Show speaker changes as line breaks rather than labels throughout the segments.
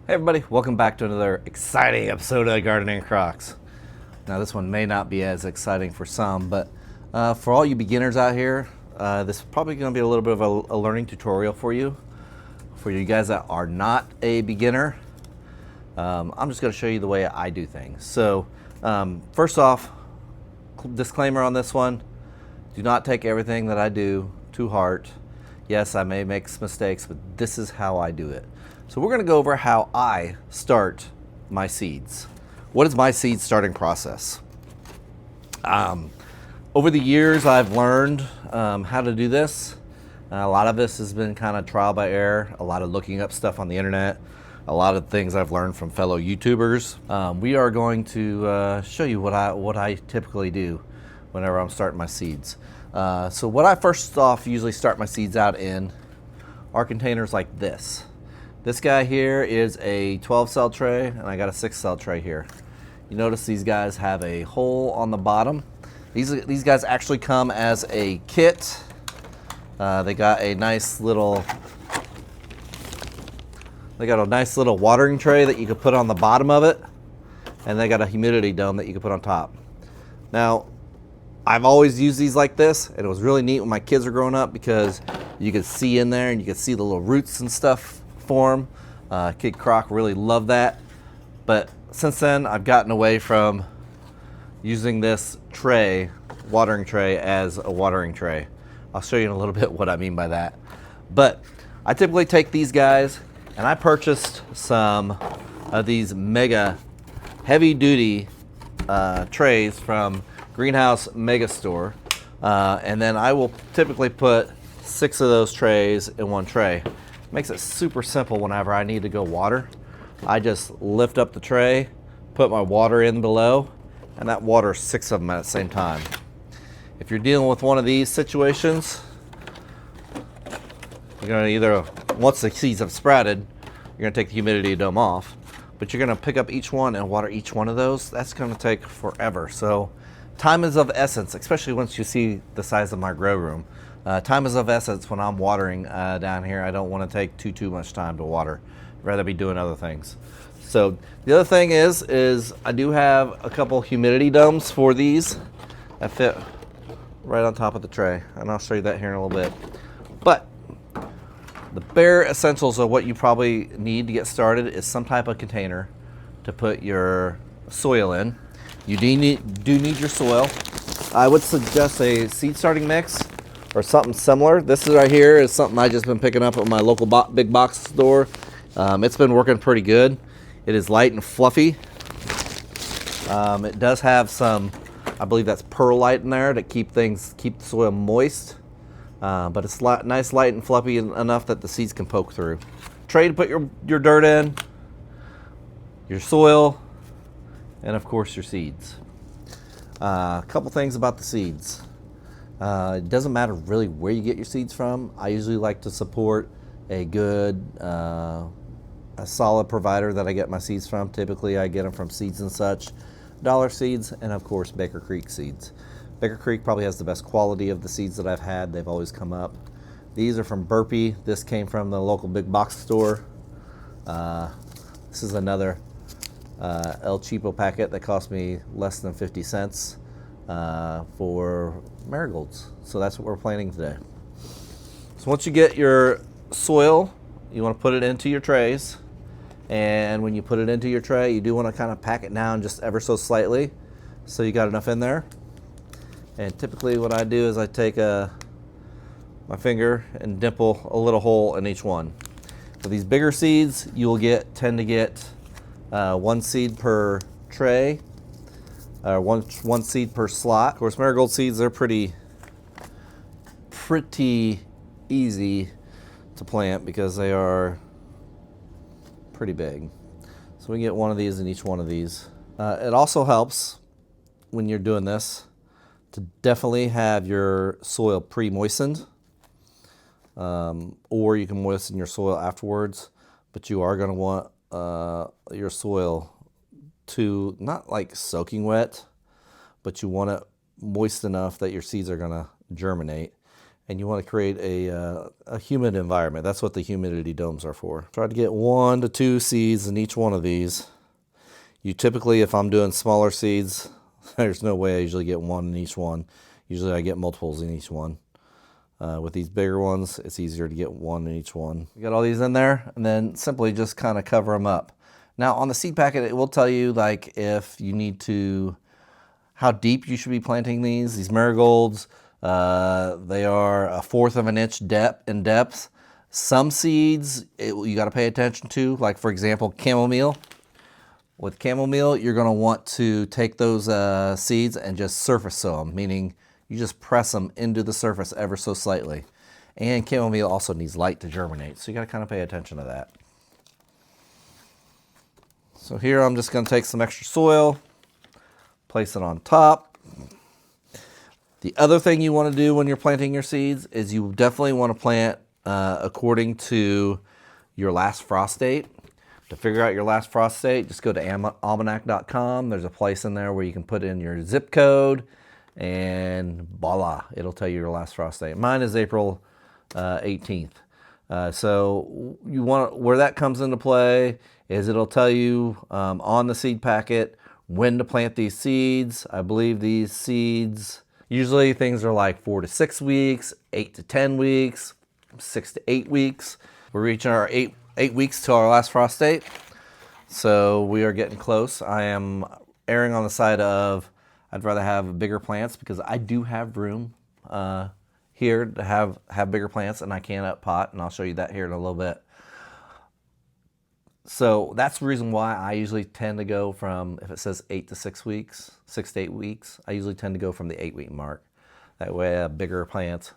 Hey everybody, welcome back to another exciting episode of Gardening Crocs. Now this one may not be as exciting for some, but for all you beginners out here, this is probably going to be a little bit of a learning tutorial for you. For you guys that are not a beginner, I'm just going to show you the way I do things. So first off, disclaimer on this one, do not take everything that I do to heart. Yes, I may make some mistakes, but this is how I do it. So we're going to go over how I start my seeds. What is my seed starting process? Over the years, I've learned how to do this. A lot of this has been kind of trial by error, a lot of looking up stuff on the internet, a lot of things I've learned from fellow YouTubers. We are going to show you what I typically do whenever I'm starting my seeds. So what I first off usually start my seeds out in are containers like this. This guy here is a 12 cell tray, and I got a 6 cell tray here. You notice these guys have a hole on the bottom. These guys actually come as a kit. They got a nice little watering tray that you can put on the bottom of it, and they got a humidity dome that you can put on top. Now, I've always used these like this, and it was really neat when my kids were growing up because you could see in there and you could see the little roots and stuff form. Kid Croc really loved that. But since then, I've gotten away from using this tray, watering tray, as a watering tray. I'll show you in a little bit what I mean by that. But I typically take these guys, and I purchased some of these mega heavy duty trays from Greenhouse Mega Store, and then I will typically put 6 of those trays in one tray. Makes it super simple whenever I need to go water. I just lift up the tray, put my water in below, and that waters 6 of them at the same time. If you're dealing with one of these situations, you're gonna either, once the seeds have sprouted, you're gonna take the humidity dome off, but you're gonna pick up each one and water each one of those. That's gonna take forever. So time is of essence, especially once you see the size of my grow room. Time is of essence when I'm watering down here. I don't want to take too much time to water. I'd rather be doing other things. So the other thing is I do have a couple humidity domes for these that fit right on top of the tray, and I'll show you that here in a little bit. But the bare essentials of what you probably need to get started is some type of container to put your soil in. You do need your soil. I would suggest a seed starting mix or something similar. This right here is something I just been picking up at my local big box store. It's been working pretty good. It is light and fluffy. It does have some, I believe that's perlite in there to keep the soil moist. But it's nice, light and fluffy enough that the seeds can poke through. Tray to put your dirt in, your soil, and of course your seeds. A couple things about the seeds. It doesn't matter really where you get your seeds from. I usually like to support a good, a solid provider that I get my seeds from. Typically I get them from Seeds and Such, Dollar Seeds, and of course Baker Creek Seeds. Baker Creek probably has the best quality of the seeds that I've had. They've always come up. These are from Burpee. This came from the local big box store. This is another El Cheapo packet that cost me less than 50 cents for marigolds. So that's what we're planting today. So once you get your soil, you want to put it into your trays. And when you put it into your tray, you do want to kind of pack it down just ever so slightly so you got enough in there. And typically what I do is I take my finger and dimple a little hole in each one. For these bigger seeds, you will tend to get 1 seed per tray, one seed per slot. Of course, marigold seeds are pretty easy to plant because they are pretty big. So we get one of these in each one of these. It also helps when you're doing this to definitely have your soil pre-moistened, or you can moisten your soil afterwards, but you are going to want your soil to not like soaking wet, but you want it moist enough that your seeds are going to germinate. and you want to create a humid environment. That's what the humidity domes are for. Try to get 1 to 2 seeds in each one of these. You typically, if I'm doing smaller seeds, there's no way I usually get 1 in each one. Usually I get multiples in each one. With these bigger ones, it's easier to get 1 in each one. You got all these in there, and then simply just kind of cover them up. Now on the seed packet, it will tell you like if you need to, how deep you should be planting these marigolds. They are 1/4 of an inch in depth. Some seeds you got to pay attention to, like for example, chamomile. With chamomile, you're going to want to take those seeds and just surface sow them, meaning you just press them into the surface ever so slightly. And chamomile also needs light to germinate, so you got to kind of pay attention to that. So here I'm just going to take some extra soil, place it on top. The other thing you want to do when you're planting your seeds is you definitely want to plant according to your last frost date. To figure out your last frost date, just go to almanac.com. There's a place in there where you can put in your zip code, and voila, it'll tell you your last frost date. Mine is April 18th. So you want, where that comes into play is it'll tell you on the seed packet when to plant these seeds. I believe these seeds, usually things are like 4 to 6 weeks, 8 to 10 weeks, 6 to 8 weeks. We're reaching our 8 weeks to our last frost date, so we are getting close. I am erring on the side of I'd rather have bigger plants because I do have room here to have bigger plants, and I can up pot, and I'll show you that here in a little bit. So that's the reason why I usually tend to go from, if it says 8 to 6 weeks, 6 to 8 weeks, I usually tend to go from the 8-week mark. That way I have bigger plants,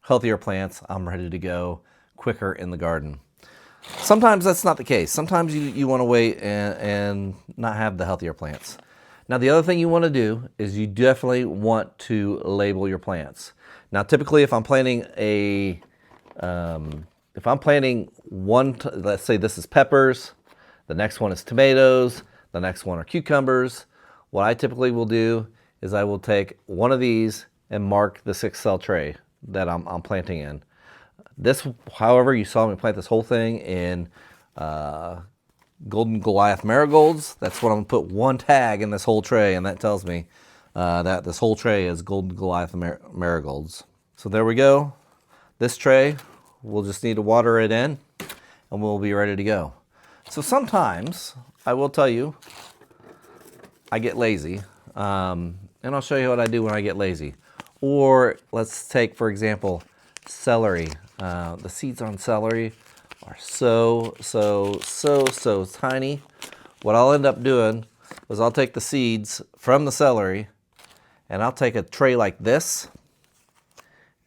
healthier plants, I'm ready to go quicker in the garden. Sometimes that's not the case. Sometimes you want to wait and not have the healthier plants. Now the other thing you want to do is you definitely want to label your plants. Now typically if I'm planting let's say this is peppers, the next one is tomatoes, the next one are cucumbers, what I typically will do is I will take one of these and mark the 6-cell tray that I'm planting in. This, however, you saw me plant this whole thing in Golden Goliath marigolds. That's what I'm going to put one tag in this whole tray, and that tells me that this whole tray is Golden Goliath marigolds. So there we go. This tray, we'll just need to water it in, and we'll be ready to go. So sometimes, I will tell you, I get lazy, and I'll show you what I do when I get lazy. Or let's take, for example, celery. The seeds on celery are so tiny. What I'll end up doing is I'll take the seeds from the celery and I'll take a tray like this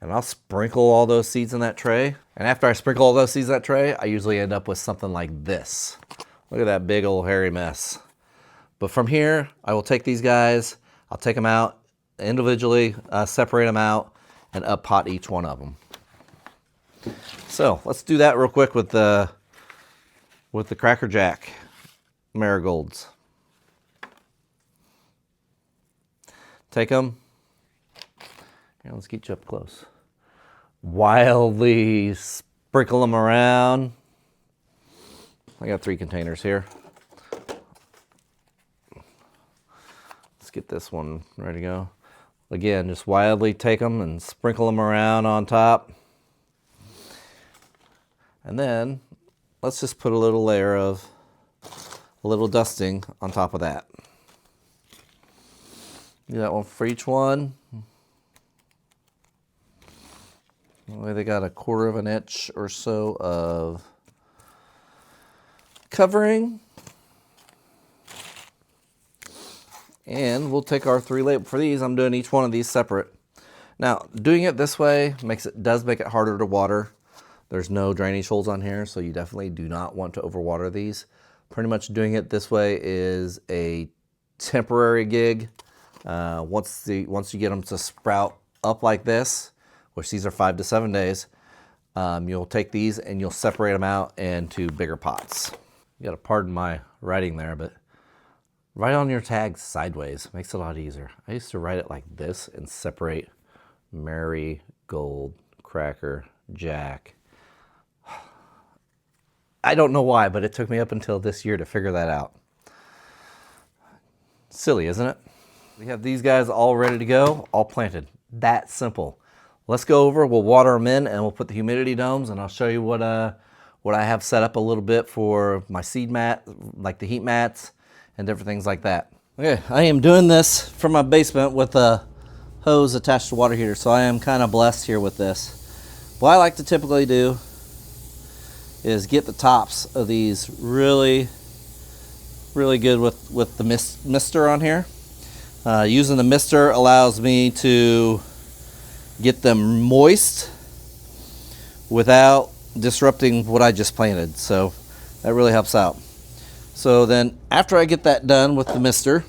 and I'll sprinkle all those seeds in that tray. And after I sprinkle all those seeds in that tray, I usually end up with something like this. Look at that big old hairy mess. But from here, I will take these guys, I'll take them out individually, separate them out, and up pot each one of them. So let's do that real quick with the Cracker Jack marigolds. Take them. Here, let's get you up close. Wildly sprinkle them around. I got 3 containers here. Let's get this one ready to go. Again, just wildly take them and sprinkle them around on top. And then let's just put a little layer of a little dusting on top of that. Do that one for each one. They got 1/4 of an inch or so of covering. And we'll take our 3 labels. For these, I'm doing each one of these separate. Now, doing it this way does make it harder to water. There's no drainage holes on here, so you definitely do not want to overwater these. Pretty much doing it this way is a temporary gig. Once you get them to sprout up like this, which these are 5 to 7 days, you'll take these and you'll separate them out into bigger pots. You gotta pardon my writing there, but write on your tags sideways. Makes it a lot easier. I used to write it like this and separate marigolds. gold, cracker, jack. I don't know why, but it took me up until this year to figure that out. Silly, isn't it? We have these guys all ready to go, all planted. That simple. Let's go over, we'll water them in, and we'll put the humidity domes, and I'll show you what I have set up a little bit for my seed mat, like the heat mats, and different things like that. Okay, I am doing this from my basement with a hose attached to water heater, so I am kind of blessed here with this. What I like to typically do is get the tops of these really good with the mister on here. Using the mister allows me to get them moist without disrupting what I just planted, so that really helps out. So then after I get that done with the mister,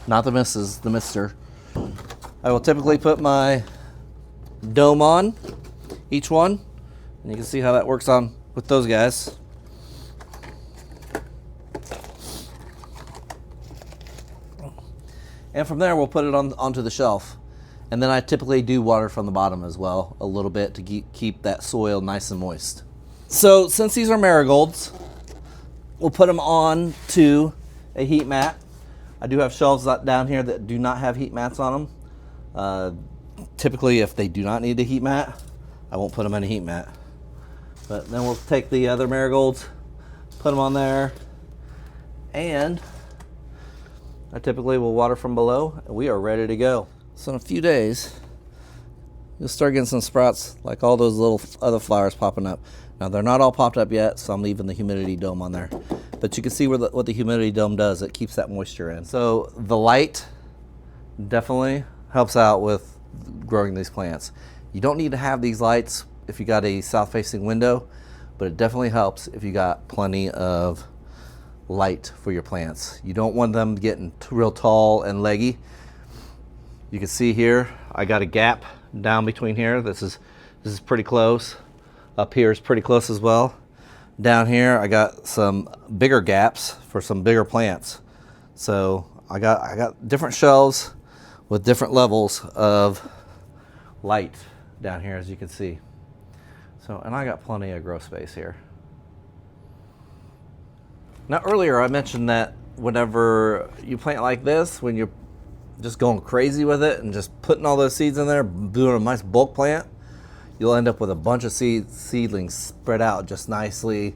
not the misses, the mister, I will typically put my dome on each one, and you can see how that works on with those guys. And from there we'll put it onto the shelf. And then I typically do water from the bottom as well a little bit to keep that soil nice and moist. So since these are marigolds, we'll put them on to a heat mat. I do have shelves down here that do not have heat mats on them. Typically, if they do not need a heat mat, I won't put them in a heat mat. But then we'll take the other marigolds, put them on there, and I typically will water from below, and we are ready to go. So in a few days, you'll start getting some sprouts like all those little other flowers popping up. Now they're not all popped up yet, so I'm leaving the humidity dome on there. But you can see what the humidity dome does. It keeps that moisture in. So the light definitely helps out with growing these plants. You don't need to have these lights if you got a south-facing window, but it definitely helps if you got plenty of light for your plants. You don't want them getting real tall and leggy. You can see here, I got a gap down between here. This is pretty close. Up here is pretty close as well. Down here, I got some bigger gaps for some bigger plants. So I got different shelves with different levels of light down here, as you can see. So, and I got plenty of grow space here. Now earlier I mentioned that whenever you plant like this, when you're just going crazy with it and just putting all those seeds in there, doing a nice bulk plant, you'll end up with a bunch of seedlings spread out just nicely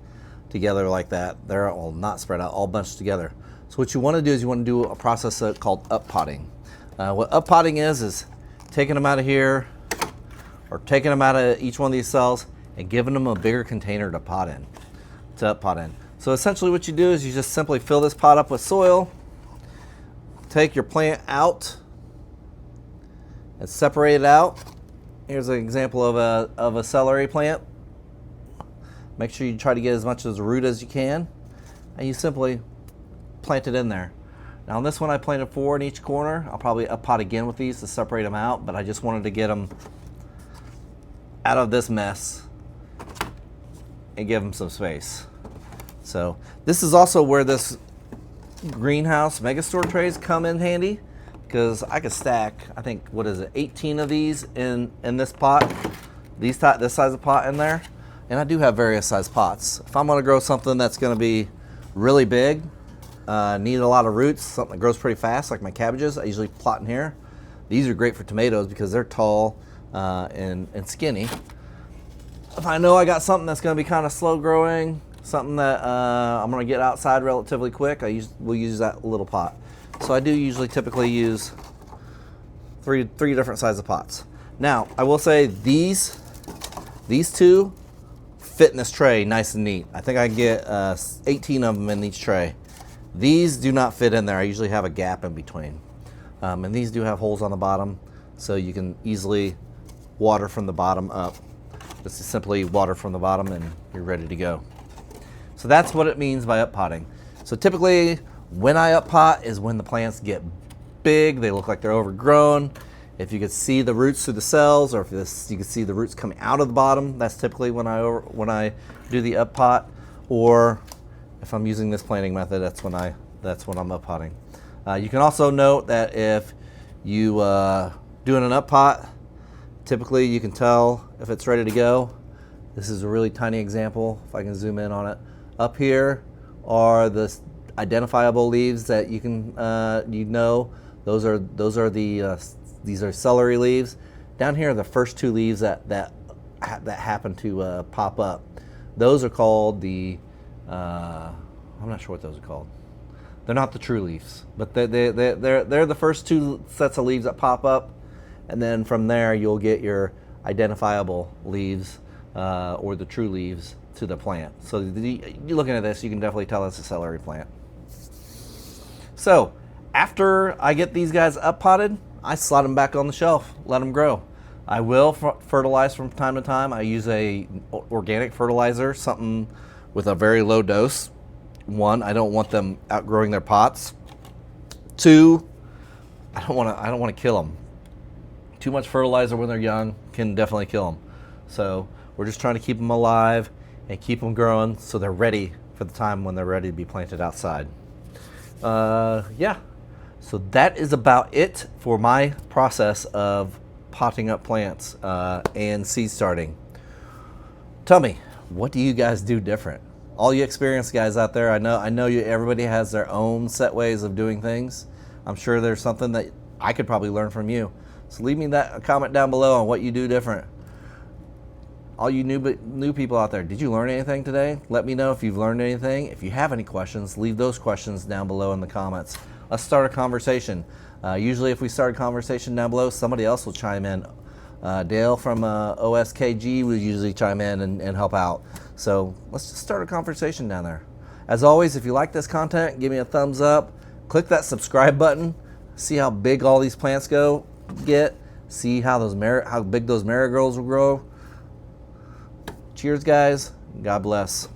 together like that. They're, well, not spread out, all bunched together. So what you want to do is you want to do a process called up potting. What up potting is taking them out of here, or taking them out of each one of these cells and giving them a bigger container to pot in, to up pot in. So essentially what you do is you just simply fill this pot up with soil, take your plant out and separate it out. Here's an example of a celery plant. Make sure you try to get as much of the root as you can, and you simply plant it in there. Now on this one I planted 4 in each corner. I'll probably up pot again with these to separate them out, but I just wanted to get them out of this mess and give them some space. So this is also where this greenhouse megastore trays come in handy, because I could stack, I think, what is it, 18 of these in this pot, this size of pot in there. And I do have various size pots. If I'm gonna grow something that's gonna be really big, need a lot of roots, something that grows pretty fast, like my cabbages, I usually plot in here. These are great for tomatoes because they're tall and skinny. If I know I got something that's gonna be kind of slow growing, something that I'm gonna get outside relatively quick, we'll use that little pot. So I do usually typically use three different sizes of pots. Now, I will say these two fit in this tray nice and neat. I think I can get 18 of them in each tray. These do not fit in there. I usually have a gap in between. And these do have holes on the bottom, so you can easily water from the bottom up. Just simply water from the bottom and you're ready to go. So that's what it means by up potting. So typically when I up pot is when the plants get big, they look like they're overgrown. If you could see the roots through the cells, or if you could see the roots coming out of the bottom, that's typically when I do the up pot. Or if I'm using this planting method, that's when I'm up potting. You can also note that if you doing an up pot, Typically, you can tell if it's ready to go. This is a really tiny example, if I can zoom in on it. Up here are the identifiable leaves that you can, those are these are celery leaves. Down here are the first two leaves that happen to pop up. Those are called the, I'm not sure what those are called. They're not the true leaves, but they're the first two sets of leaves that pop up, and then from there you'll get your identifiable leaves or the true leaves to the plant. So you're looking at this, you can definitely tell it's a celery plant. So after I get these guys up potted, I slide them back on the shelf, let them grow. I will fertilize from time to time. I use a organic fertilizer, something with a very low dose. One, I don't want them outgrowing their pots. Two, I don't want to kill them. Too much fertilizer when they're young can definitely kill them. So we're just trying to keep them alive and keep them growing so they're ready for the time when they're ready to be planted outside. Yeah, so that is about it for my process of potting up plants and seed starting. Tell me, what do you guys do different? All you experienced guys out there, I know everybody has their own set ways of doing things. I'm sure there's something that I could probably learn from you. So leave me a comment down below on what you do different. All you new people out there, did you learn anything today? Let me know if you've learned anything. If you have any questions, leave those questions down below in the comments. Let's start a conversation. Usually if we start a conversation down below, somebody else will chime in. Dale from OSKG will usually chime in and help out. So let's just start a conversation down there. As always, if you like this content, give me a thumbs up. Click that subscribe button. See how big all these plants get. See how big those marigolds will grow. Cheers, guys. God bless.